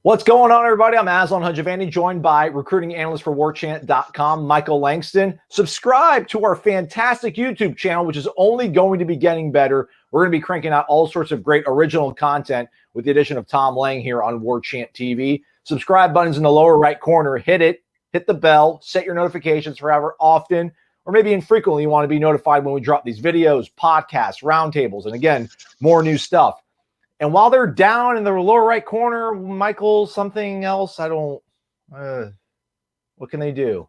What's going on, everybody? I'm Aslan Hajavani, joined by recruiting analyst for Warchant.com, Michael Langston. Subscribe to our fantastic YouTube channel, which is only going to be getting better. We're going to be cranking out all sorts of great original content with the addition of Tom Lang here on Warchant TV. Subscribe button's in the lower right corner. Hit it, hit the bell, set your notifications for however often or maybe infrequently you want to be notified when we drop these videos, podcasts, roundtables, and again, more new stuff. And while they're down in the lower right corner, Michael, something else, what can they do?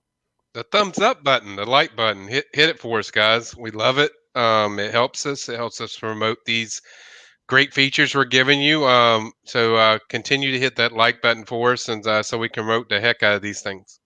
The thumbs up button, the like button, hit it for us, guys. We love it. It helps us. It helps us promote these great features we're giving you. So continue to hit that like button for us, and so we can promote the heck out of these things.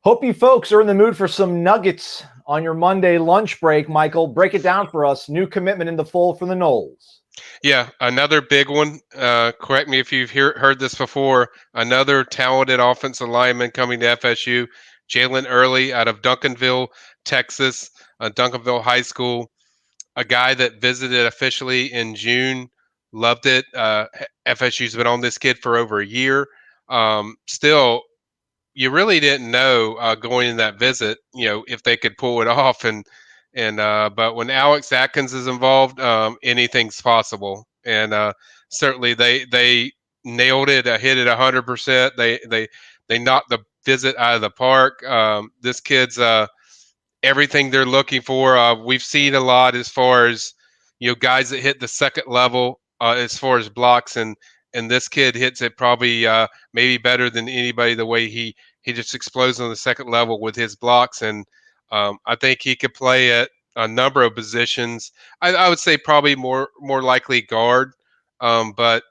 Hope you folks are in the mood for some nuggets on your Monday lunch break. Michael, break it down for us. New commitment in the fold for the Noles. Yeah, another big one. Correct me if you've heard this before. Another talented offensive lineman coming to FSU, Jaylen Early out of Duncanville, Texas, Duncanville High School. A guy that visited officially in June, loved it. FSU's been on this kid for over a year. Still, you really didn't know going in that visit, if they could pull it off. But when Alex Atkins is involved, anything's possible. And certainly they nailed it, hit it 100%. They knocked the visit out of the park. This kid's everything they're looking for. We've seen a lot as far as guys that hit the second level as far as blocks, and this kid hits it probably maybe better than anybody. The way he just explodes on the second level with his blocks, and I think he could play at a number of positions. I would say probably more likely guard, but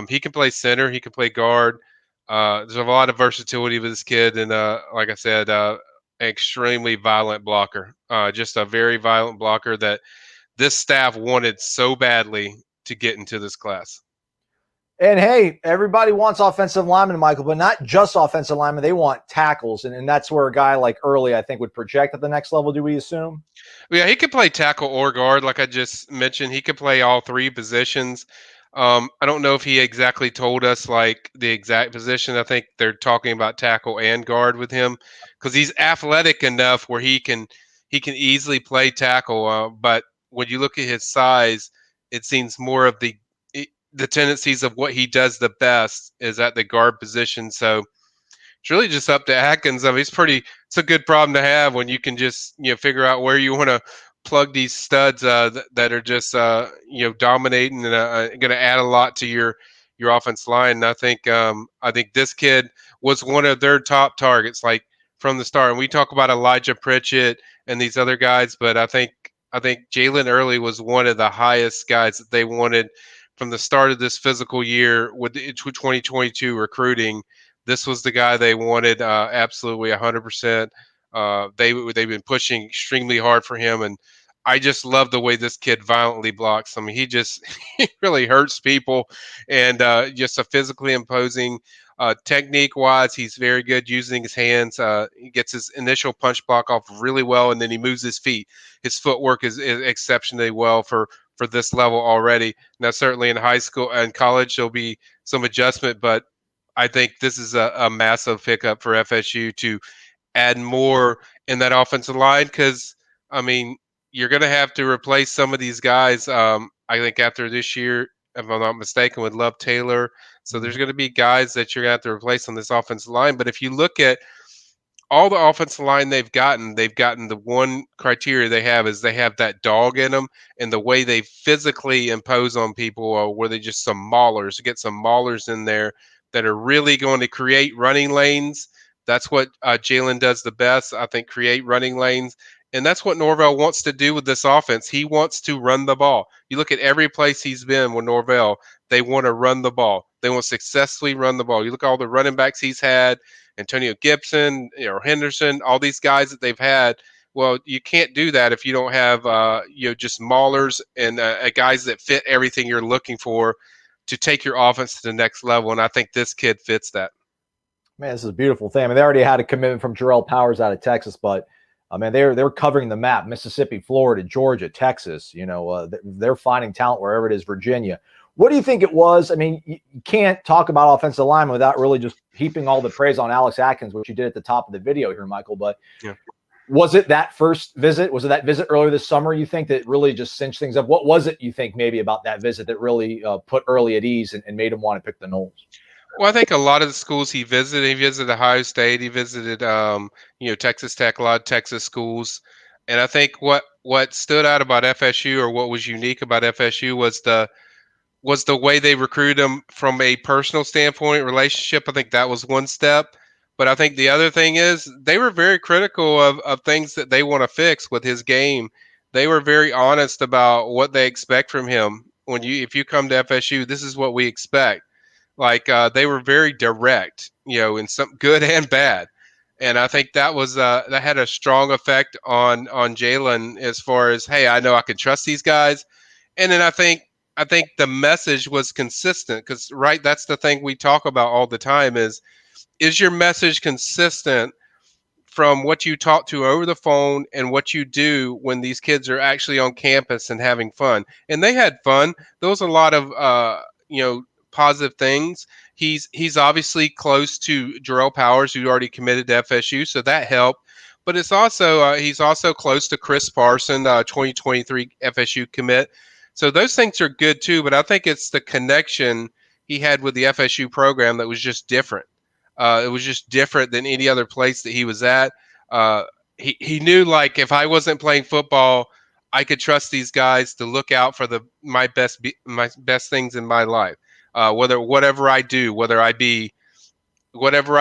he can play center. He can play guard. There's a lot of versatility with this kid, and like I said, extremely violent blocker. Just a very violent blocker that this staff wanted so badly to get into this class. And hey, everybody wants offensive linemen, Michael, but not just offensive linemen. They want tackles, and that's where a guy like Early, I think, would project at the next level, do we assume? Yeah, he could play tackle or guard, like I just mentioned. He could play all three positions. I don't know if he exactly told us like the exact position. I think they're talking about tackle and guard with him because he's athletic enough where he can easily play tackle. But when you look at his size, it seems more of the tendencies of what he does the best is at the guard position. So it's really just up to Atkins. I mean, it's a good problem to have when you can just, figure out where you want to plug these studs that are just, dominating and going to add a lot to your offense line. And I think this kid was one of their top targets, like from the start. And we talk about Elijah Pritchett and these other guys, but I think Jaylen Early was one of the highest guys that they wanted from the start of this physical year with the 2022 recruiting. This was the guy they wanted, absolutely 100%. They've been pushing extremely hard for him, and I just love the way this kid violently blocks. I mean, he really hurts people, and just a physically imposing. Technique-wise, he's very good using his hands. He gets his initial punch block off really well, and then he moves his feet. His footwork is exceptionally well for this level already. Now, certainly in high school and college, there'll be some adjustment, but I think this is a massive pickup for FSU to add more in that offensive line because, I mean, you're going to have to replace some of these guys. I think after this year, if I'm not mistaken, with Love Taylor. So there's going to be guys that you're going to have to replace on this offensive line. But if you look at all the offensive line they've gotten the one criteria they have is they have that dog in them, and the way they physically impose on people where they just some maulers, get some maulers in there that are really going to create running lanes. That's what Jaylen does the best, I think, create running lanes. And that's what Norvell wants to do with this offense. He wants to run the ball. You look at every place he's been with Norvell, they want to run the ball. They want to successfully run the ball. You look at all the running backs he's had, Antonio Gibson, Henderson, all these guys that they've had. Well, you can't do that if you don't have just maulers and guys that fit everything you're looking for to take your offense to the next level. And I think this kid fits that. Man, this is a beautiful thing. I mean, they already had a commitment from Jarrell Powers out of Texas, but they're covering the map: Mississippi, Florida, Georgia, Texas. They're finding talent wherever it is. Virginia. What do you think it was? I mean, you can't talk about offensive lineman without really just heaping all the praise on Alex Atkins, which you did at the top of the video here, Michael. But Yeah. was it that first visit? Was it that visit earlier this summer, you think, that really just cinched things up? What was it, you think, maybe about that visit that really put Early at ease and made him want to pick the Noles? Well, I think a lot of the schools he visited Ohio State, he visited, Texas Tech, a lot of Texas schools. And I think what stood out about FSU, or what was unique about FSU, was the way they recruited him from a personal standpoint, relationship. I think that was one step. But I think the other thing is they were very critical of things that they want to fix with his game. They were very honest about what they expect from him. If you come to FSU, this is what we expect. Like, they were very direct, in some good and bad. And I think that had a strong effect on Jaylen, as far as, hey, I know I can trust these guys. And then I think the message was consistent, because, right, that's the thing we talk about all the time is your message consistent from what you talk to over the phone and what you do when these kids are actually on campus and having fun. And they had fun. There was a lot of positive things. He's obviously close to Jarrell Powers, who already committed to FSU, so that helped. But it's also he's also close to Chris Parson, 2023 FSU commit. So those things are good too. But I think it's the connection he had with the FSU program that was just different. It was just different than any other place that he was at. He knew, like, if I wasn't playing football, I could trust these guys to look out for my best things in my life. Whatever I do, whatever I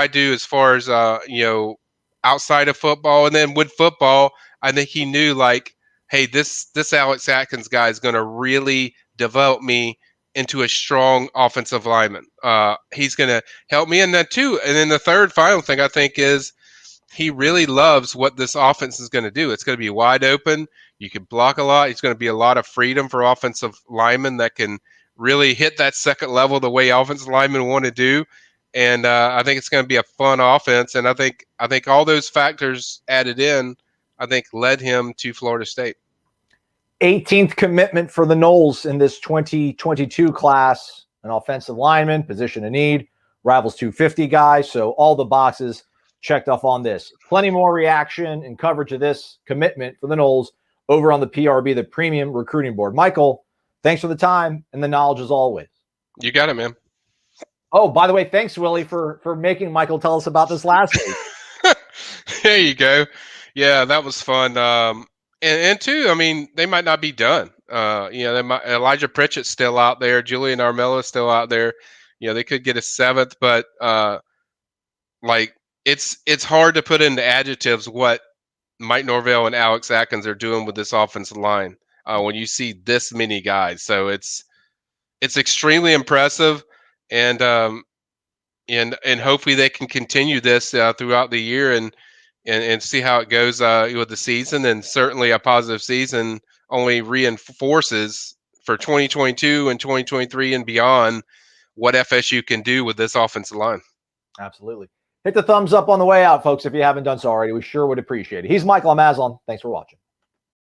do as far as outside of football, and then with football, I think he knew, like, hey, this Alex Atkins guy is going to really develop me into a strong offensive lineman. He's going to help me in that too. And then the third final thing I think is he really loves what this offense is going to do. It's going to be wide open. You can block a lot. It's going to be a lot of freedom for offensive linemen that can really hit that second level the way offensive linemen want to do. And I think it's going to be a fun offense. And I think all those factors added in, I think, led him to Florida State. 18th commitment for the Noles in this 2022 class, an offensive lineman, position of need, rivals 250 guys. So all the boxes checked off on this. Plenty more reaction and coverage of this commitment for the Noles over on the PRB, the Premium Recruiting Board. Michael, thanks for the time and the knowledge as always. You got it, man. Oh, by the way, thanks, Willie, for making Michael tell us about this last week. There you go. Yeah, that was fun. And two, I mean, they might not be done. Elijah Pritchett's still out there. Julian Armella's still out there. They could get a seventh, but it's hard to put into adjectives what Mike Norvell and Alex Atkins are doing with this offensive line when you see this many guys. So it's extremely impressive, and hopefully they can continue this throughout the year and see how it goes with the season. And certainly a positive season only reinforces for 2022 and 2023 and beyond what FSU can do with this offensive line. Absolutely. Hit the thumbs up on the way out, folks, if you haven't done so already. We sure would appreciate it. He's Michael Amazon. Thanks for watching.